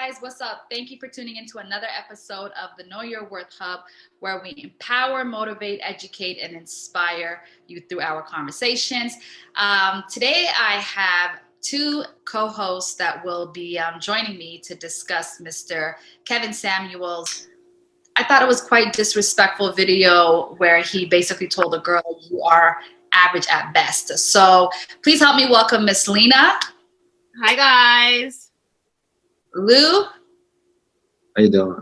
guys, what's up? Thank you for tuning into another episode of the Know Your Worth Hub, where we empower, motivate, educate, and inspire you through our conversations. Today, I have two co-hosts that will be joining me to discuss Mr. Kevin Samuel's. I thought it was quite disrespectful video where he basically told a girl, "You are average at best." So please help me welcome Miss Lena. Hi, guys. Lou. How you doing?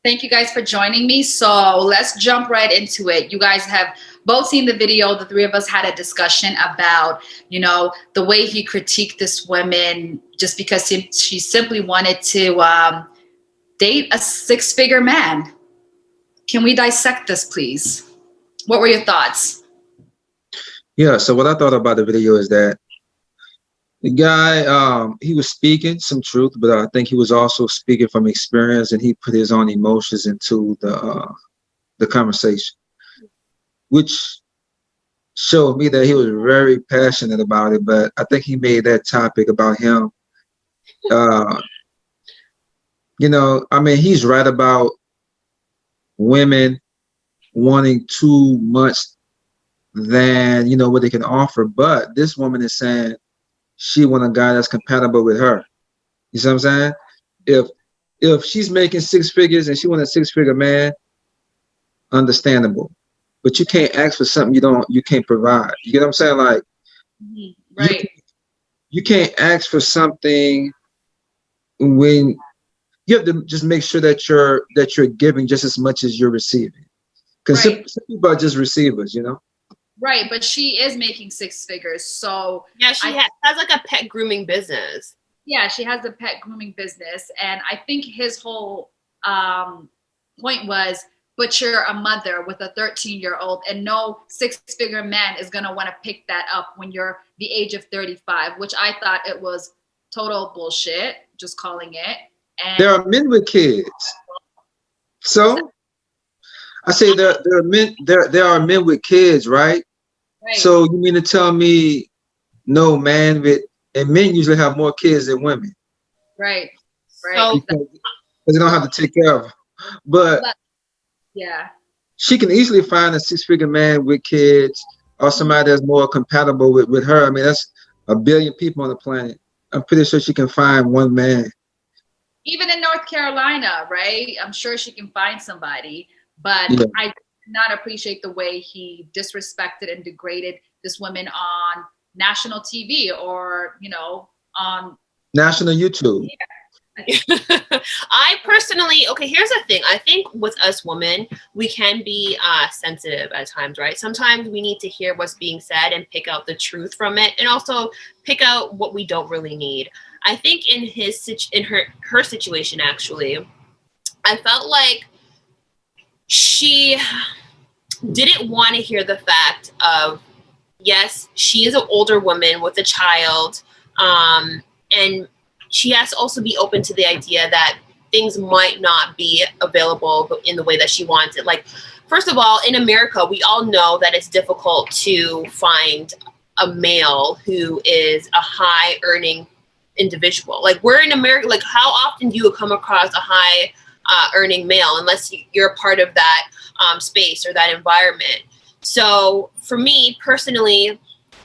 Thank you guys for joining me. So let's jump right into it. You guys have both seen the video. The three of us had a discussion about, the way he critiqued this woman just because she simply wanted to date a six-figure man. Can we dissect this, please? What were your thoughts? Yeah, so what I thought about the video is that the guy, he was speaking some truth, but I think he was also speaking from experience, and he put his own emotions into the conversation, which showed me that he was very passionate about it. But I think he made that topic about him. He's right about women wanting too much than what they can offer, but this woman is saying she want a guy that's compatible with her. You see what I'm saying? If she's making six figures and she want a six-figure man, understandable. But you can't ask for something you can't provide. You get what I'm saying? Like, right. You can't ask for something when you have to just make sure that you're giving just as much as you're receiving. Because some people are just receivers, Right, but she is making six figures, so yeah, she has like a pet grooming business. Yeah, she has a pet grooming business, and I think his whole point was, but you're a mother with a 13-year-old, and no six-figure man is gonna want to pick that up when you're the age of 35, which I thought it was total bullshit. Just calling it. And there are men with kids, so I say there are men with kids, right? Right. So you mean to tell me no man and men usually have more kids than women? Right. So, because they don't have to take care of them. But yeah, she can easily find a six-figure man with kids or somebody that's more compatible with her. I mean, that's 1 billion people on the planet. I'm pretty sure she can find one man. Even in North Carolina, right? I'm sure she can find somebody. But yeah. I did not appreciate the way he disrespected and degraded this woman on national TV or, on national YouTube. Yeah. I personally, here's the thing. I think with us women, we can be sensitive at times, right? Sometimes we need to hear what's being said and pick out the truth from it, and also pick out what we don't really need. I think in her situation, actually, I felt like she didn't want to hear the fact of, yes, she is an older woman with a child, and she has to also be open to the idea that things might not be available in the way that she wants it. Like, first of all, in America, we all know that it's difficult to find a male who is a high earning individual. Like, we're in America, like, how often do you come across a high earning male unless you're a part of that space or that environment? So for me personally,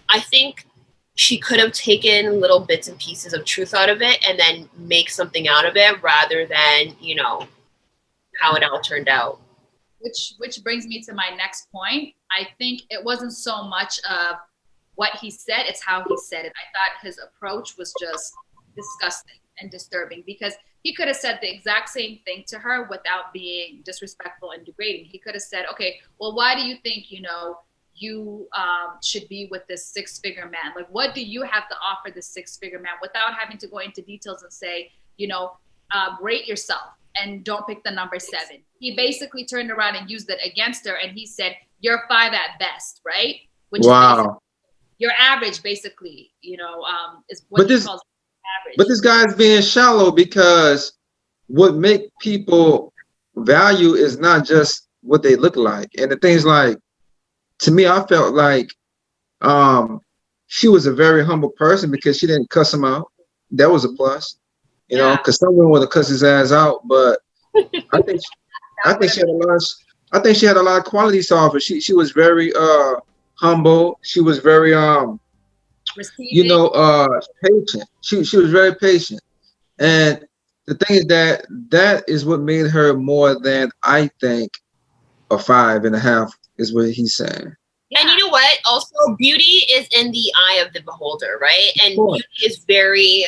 I think she could have taken little bits and pieces of truth out of it and then make something out of it rather than, how it all turned out. Which brings me to my next point. I think it wasn't so much of what he said, it's how he said it. I thought his approach was just disgusting and disturbing, because he could have said the exact same thing to her without being disrespectful and degrading. He could have said, okay, well, why do you think, you should be with this six-figure man? Like, what do you have to offer this six-figure man, without having to go into details and say, rate yourself and don't pick the number 7. He basically turned around and used it against her, and he said, you're 5 at best, right? Which wow. is your average, basically, is what he calls average. But this guy's being shallow, because what make people value is not just what they look like. And the things like, to me, I felt like she was a very humble person because she didn't cuss him out. That was a plus. You know, because someone would have cussed his ass out, but I think she had a lot. I think she had a lot of qualities to offer. She was very humble. She was very Receiving. patient. She was very patient. And the thing is that is what made her more than, I think, a 5.5 is what he's saying. Yeah. And you know what? Also, beauty is in the eye of the beholder, right? And beauty is very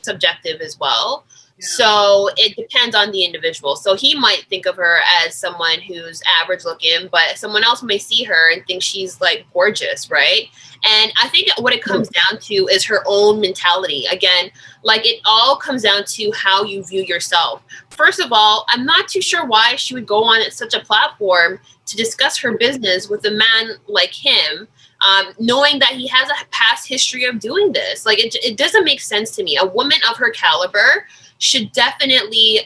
subjective as well. Yeah. So it depends on the individual. So he might think of her as someone who's average looking, but someone else may see her and think she's like gorgeous, right? And I think what it comes down to is her own mentality. Again, like it all comes down to how you view yourself. First of all, I'm not too sure why she would go on such a platform to discuss her business with a man like him, knowing that he has a past history of doing this. Like it doesn't make sense to me. A woman of her caliber should definitely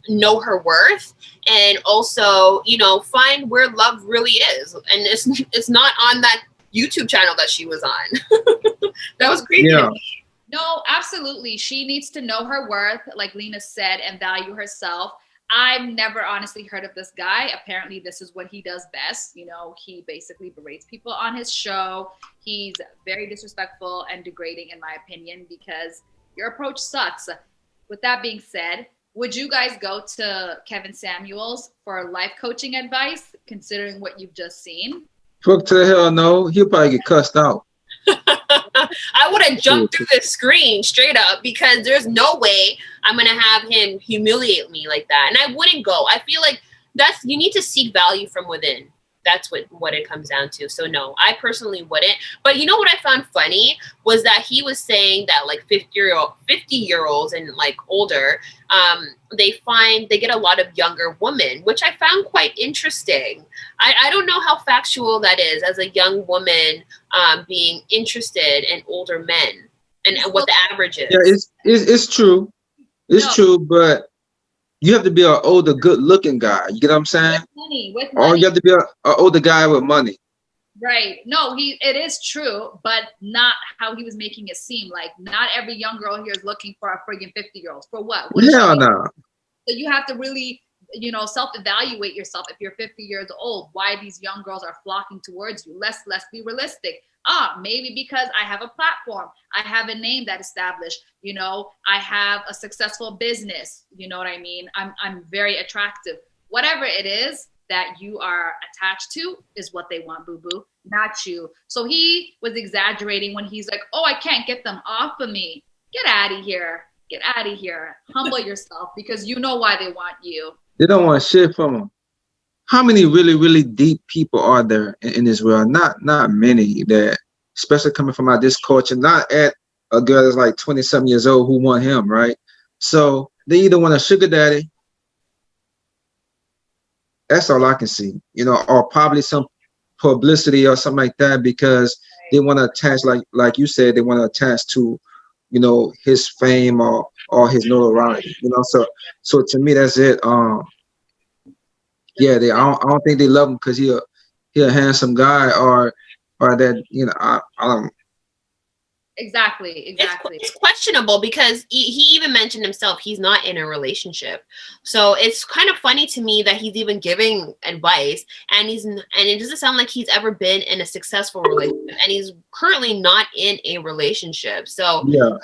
know her worth and also, you know, find where love really is. And it's not on that YouTube channel that she was on. That was crazy. Yeah. No, absolutely. She needs to know her worth, like Lena said, and value herself. I've never honestly heard of this guy. Apparently, this is what he does best. You know, he basically berates people on his show. He's very disrespectful and degrading, in my opinion, because your approach sucks. With that being said, would you guys go to Kevin Samuels for life coaching advice, considering what you've just seen? Fuck to the hell no. He'll probably get cussed out. I would have jumped through the screen straight up because there's no way I'm going to have him humiliate me like that. And I wouldn't go. I feel like you need to seek value from within. That's what it comes down to. So no, I personally wouldn't. But you know what I found funny was that he was saying that like 50-year-olds and like older, they get a lot of younger women, which I found quite interesting. I don't know how factual that is as a young woman being interested in older men and what the average is. Yeah, it's true. It's true, but you have to be an older, good-looking guy. You get what I'm saying? With money. Or you have to be an older guy with money. Right. No, it is true, but not how he was making it seem. Like, not every young girl here is looking for a friggin' 50-year-old. For what? Hell no. So you have to really, you know, self-evaluate yourself. If you're 50 years old, why these young girls are flocking towards you? Let's be realistic. Maybe because I have a platform. I have a name that established, you know, I have a successful business. You know what I mean? I'm very attractive. Whatever it is that you are attached to is what they want, boo-boo, not you. So he was exaggerating when he's like, oh, I can't get them off of me. Get out of here. Get out of here. Humble yourself because you know why they want you. They don't want shit from them. How many really, really deep people are there in this world? Not many, that, especially coming from this culture, not at a girl that's like 27 years old who want him, right? So they either want a sugar daddy, that's all I can see, you know, or probably some publicity or something like that, because they want to attach, like you said, they want to attach to, you know, his fame or his notoriety, you know. So to me, that's it. Yeah, I don't think they love him because he a handsome guy or that, you know, I don't. Exactly. It's questionable because he even mentioned himself he's not in a relationship. So it's kind of funny to me that he's even giving advice and it doesn't sound like he's ever been in a successful relationship, and he's currently not in a relationship. So yeah,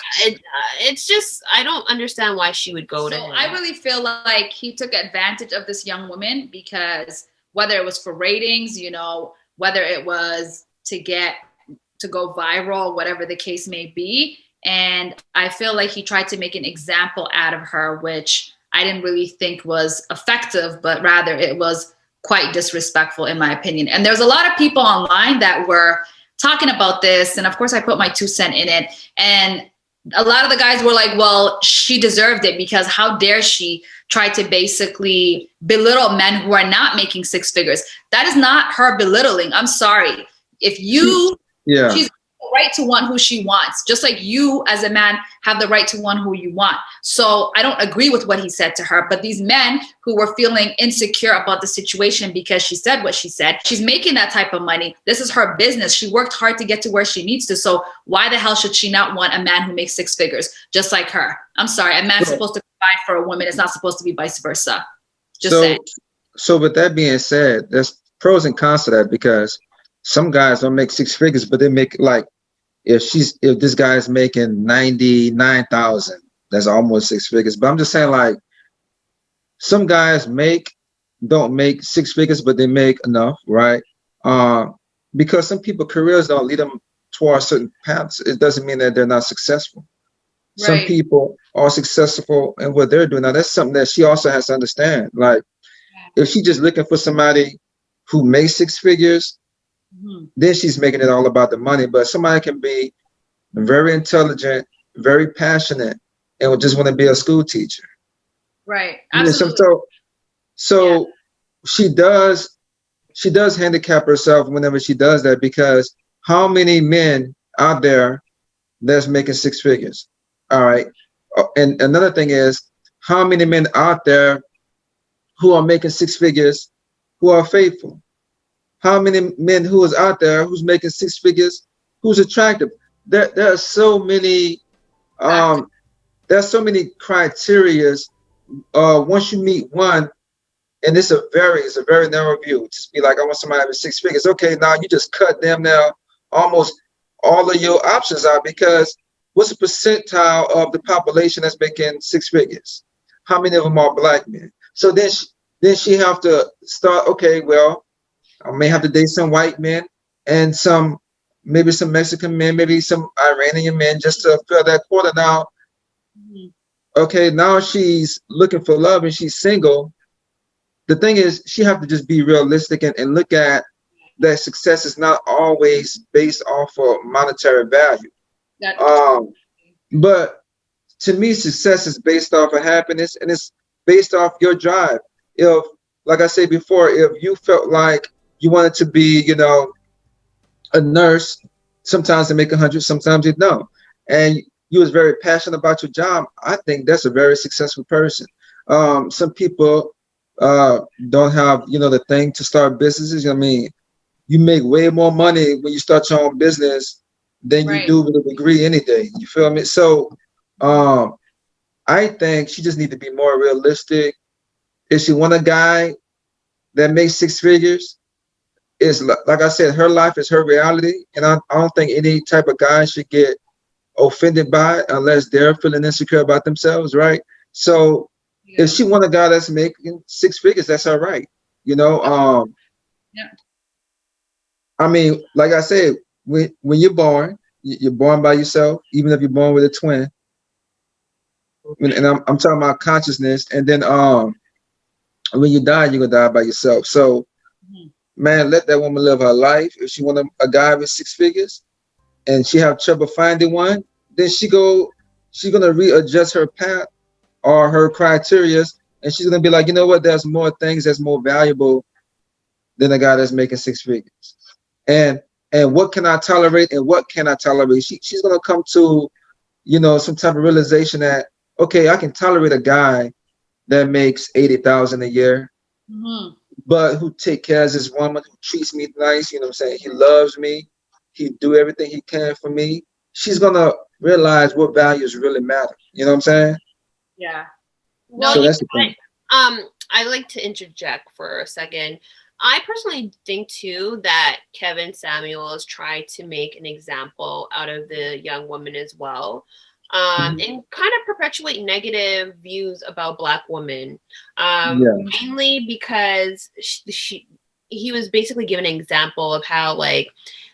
it's just, I don't understand why she would go to him. I really feel like he took advantage of this young woman because whether it was for ratings, you know, whether it was to go viral, whatever the case may be. And I feel like he tried to make an example out of her, which I didn't really think was effective, but rather it was quite disrespectful in my opinion. And there's a lot of people online that were talking about this. And of course I put my 2 cents in it. And a lot of the guys were like, well, she deserved it because how dare she try to basically belittle men who are not making 6 figures. That is not her belittling. I'm sorry. If you... Yeah. She's right to want who she wants, just like you as a man have the right to want who you want. So I don't agree with what he said to her, but these men who were feeling insecure about the situation because she said what she said, she's making that type of money. This is her business. She worked hard to get to where she needs to. So why the hell should she not want a man who makes six figures just like her? I'm sorry, a man's supposed to provide for a woman. It's not supposed to be vice versa. Just saying. So with that being said, there's pros and cons to that, because some guys don't make six figures, but they make, like, if this guy's making 99,000, that's almost six figures. But I'm just saying, like, some guys don't make six figures, but they make enough, right? Because some people careers don't lead them towards certain paths. It doesn't mean that they're not successful. Right. Some people are successful in what they're doing. Now that's something that she also has to understand. Like, if she's just looking for somebody who makes six figures, then she's making it all about the money. But somebody can be very intelligent, very passionate, and would just want to be a school teacher. Right. Absolutely. So she does handicap herself whenever she does that, because how many men out there that's making six figures? All right. And another thing is, how many men out there who are making six figures who are faithful? How many men who is out there who's making six figures who's attractive? There are so many there's so many criterias. Once you meet one, and it's a very narrow view. Just be like, I want somebody with six figures. Okay, now you just cut them now almost all of your options out, because what's the percentile of the population that's making six figures? How many of them are black men? So then she have to start, okay, well, I may have to date some white men and maybe some Mexican men, maybe some Iranian men, just to fill that quota. Now, okay, now she's looking for love and she's single. The thing is, she have to just be realistic and look at that success is not always based off of monetary value. But to me, success is based off of happiness, and it's based off your drive. If, like I said before, if you felt like you wanted to be, a nurse, sometimes they make 100, sometimes they don't, and you was very passionate about your job, I think that's a very successful person. Some people don't have, the thing to start businesses. I mean, you make way more money when you start your own business than you do with a degree any day. You feel me? So I think she just need to be more realistic. If she want a guy that makes six figures, is like I said, her life is her reality, and I don't think any type of guy should get offended by it unless they're feeling insecure about themselves, right? So if she want a guy that's making six figures, that's all right. I mean, like I said, when you're born by yourself, even if you're born with a twin. And I'm talking about consciousness, and then when you die, you're gonna die by yourself. So, man, let that woman live her life. If she want a guy with six figures, and she have trouble finding one, then she's gonna readjust her path or her criteria, and she's gonna be like, you know what? There's more things that's more valuable than a guy that's making six figures. And what can I tolerate, and what can I tolerate? She's gonna come to, some type of realization that, okay, I can tolerate a guy that makes 80,000 a year, but who take care of this woman, who treats me nice. You know what I'm saying? He loves me. He do everything he can for me. She's gonna realize what values really matter. You know what I'm saying? Yeah. Well, so that's the thing. I'd like to interject for a second. I personally think too that Kevin Samuels tried to make an example out of the young woman as well. And kind of perpetuate negative views about Black women, mainly because he was basically given an example of how like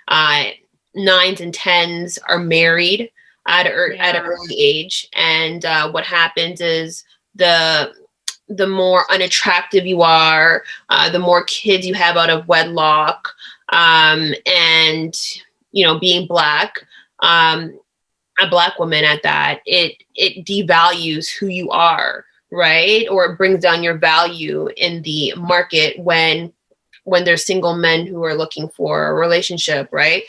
9s and 10s are married at an early age, and what happens is the more unattractive you are, the more kids you have out of wedlock, and being Black. A Black woman at that, it devalues who you are, right? Or it brings down your value in the market when there's single men who are looking for a relationship, right?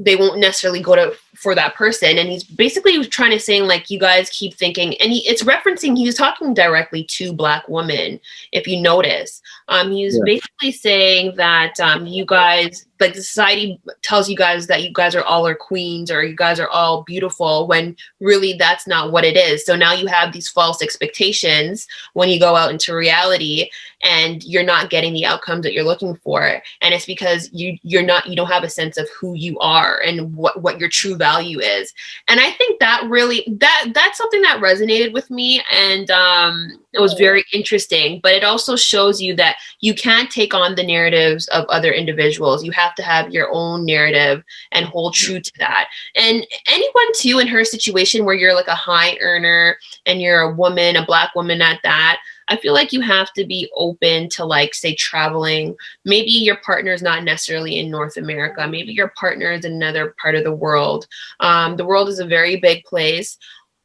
they won't necessarily go to for that person. And he's basically trying to saying like, you guys keep thinking, and it's referencing, he's talking directly to Black women, if you notice. He's basically saying that you guys, like the society tells you guys that you guys are all our queens or you guys are all beautiful, when really that's not what it is. So now you have these false expectations when you go out into reality, and you're not getting the outcomes that you're looking for. And it's because you don't have a sense of who you are and what your true value is. And I think that really, that's something that resonated with me. And it was very interesting, but it also shows you that you can't take on the narratives of other individuals. You have to have your own narrative and hold true to that. And anyone too, in her situation where you're like a high earner and you're a woman, a Black woman at that, I feel like you have to be open to, like, say, traveling. Maybe your partner is not necessarily in North America. Maybe your partner is in another part of the world. The world is a very big place.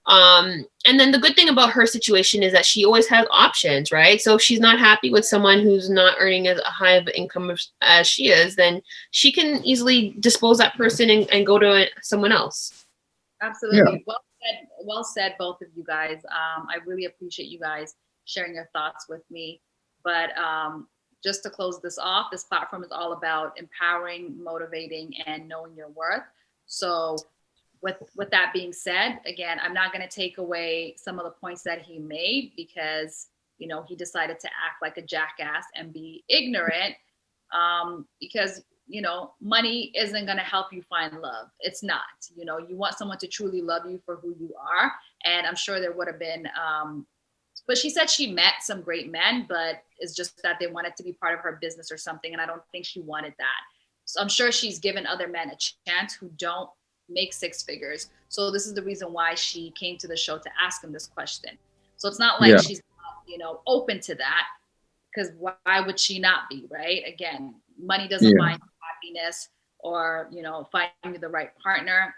And then the good thing about her situation is that she always has options, right? So if she's not happy with someone who's not earning as high of income as she is, then she can easily dispose that person and go to someone else. Absolutely. Yeah. Well said, both of you guys. I really appreciate you guys sharing your thoughts with me. But just to close this off, this platform is all about empowering, motivating, and knowing your worth. So with that being said, again, I'm not going to take away some of the points that he made because, you know, he decided to act like a jackass and be ignorant because, you know, money isn't going to help you find love. It's not. You know, you want someone to truly love you for who you are. And I'm sure there would have been but she said she met some great men, but it's just that they wanted to be part of her business or something. And I don't think she wanted that. So I'm sure she's given other men a chance who don't make six figures. So this is the reason why she came to the show to ask him this question. So it's not like she's not, you know, open to that, because why would she not be, right? Again, money doesn't find happiness or, you know, finding the right partner.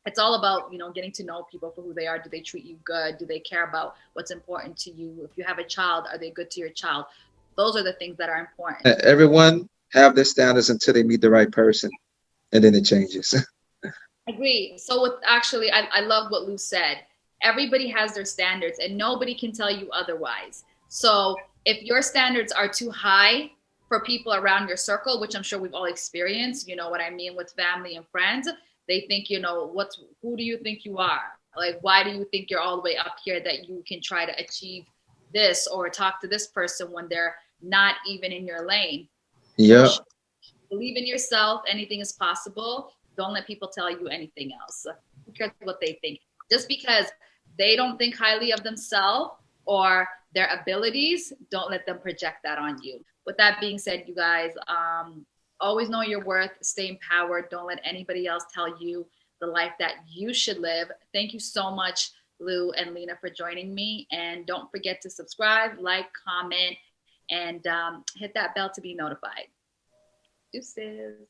It's all about, you know, getting to know people for who they are. Do they treat you good? Do they care about what's important to you? If you have a child, are they good to your child? Those are the things that are important. Everyone have their standards until they meet the right person, and then it changes. Agree. So with actually, I love what Lou said. Everybody has their standards and nobody can tell you otherwise. So if your standards are too high for people around your circle, which I'm sure we've all experienced, you know what I mean, with family and friends, they think, you know, who do you think you are? Like, why do you think you're all the way up here that you can try to achieve this or talk to this person when they're not even in your lane? Yeah. Believe in yourself. Anything is possible. Don't let people tell you anything else. Who cares what they think? Just because they don't think highly of themselves or their abilities, don't let them project that on you. With that being said, you guys, always know your worth, stay empowered. Don't let anybody else tell you the life that you should live. Thank you so much, Lou and Lena, for joining me. And don't forget to subscribe, like, comment, and hit that bell to be notified. Deuces.